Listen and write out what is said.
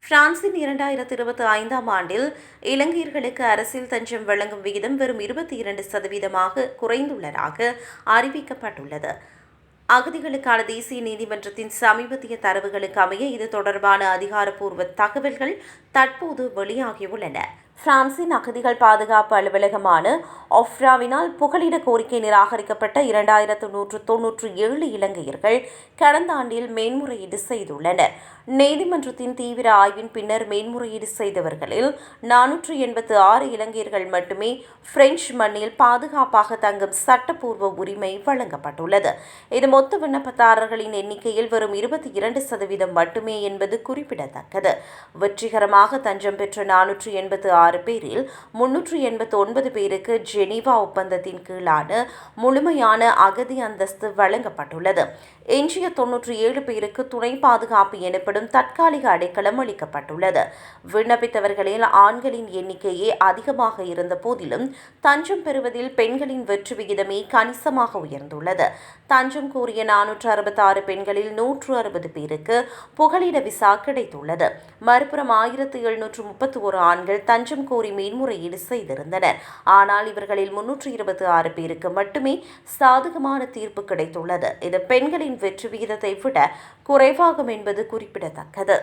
பிரான்சின் 2025ஆம் ஆண்டில் இலங்கையர்களுக்கு அரசியல் தஞ்சம் வழங்கும் விகிதம் வெறும் 22% குறைந்துள்ளதாக அறிவிக்கப்பட்டுள்ளது. அகதிகளுக்கான தேசிய நீதிமன்றத்தின் சமீபத்திய தரவுகளுக்கு அமைய இது தொடர்பான அதிகாரப்பூர்வ தகவல்கள் தற்போது வெளியாகியுள்ளன. பிரான்சின் அகதிகள் பாதுகாப்பு அலுவலகமான ஒஃப்ராவினால் புகலிட கோரிக்கை நிராகரிக்கப்பட்ட 2197 இலங்கையர்கள் கடந்த ஆண்டில் மேன்முறையீடு செய்துள்ளனர். நீதிமன்றத்தின் தீவிர ஆய்வின் பின்னர் மேன்முறையீடு செய்தவர்களில் 486 இலங்கையர்கள் மட்டுமே பிரெஞ்சு மண்ணில் பாதுகாப்பாக தங்கும் சட்டப்பூர்வ உரிமை வழங்கப்பட்டுள்ளது. இது மொத்த விண்ணப்பதாரர்களின் எண்ணிக்கையில் வெறும் 22% மட்டுமே என்பது குறிப்பிடத்தக்கது. வெற்றிகரமாக தஞ்சம் பெற்ற 486 பேரில் 389 பேருக்கு ஜெனீவா ஒப்பந்தத்தின் கீழான முழுமையான அகதி அந்தஸ்து வழங்கப்பட்டுள்ளது. எஞ்சிய 97 பேருக்கு துணை பாதுகாப்பு எனப்படும் தற்காலிக அடைக்கலம் அளிக்கப்பட்டுள்ளது. விண்ணப்பித்தவர்களில் ஆண்களின் எண்ணிக்கையே அதிகமாக இருந்த போதிலும் தஞ்சம் பெறுவதில் பெண்களின் வெற்றி விகிதமே கணிசமாக உயர்ந்துள்ளது. தஞ்சம் கோரிய 466 பெண்களில் 160 பேருக்கு புகலிட விசா கிடைத்துள்ளது. மறுபுறம் 1731 ஆண்கள் தஞ்சம் கோரி மேன்முறையீடு செய்திருந்தனர். ஆனால் இவர்களில் 326 பேருக்கு மட்டுமே சாதகமான தீர்ப்பு கிடைத்துள்ளது. இது பெண்களின் வெற்றி விகிதத்தை விட குறைவாகும் என்பது குறிப்பிடத்தக்கது.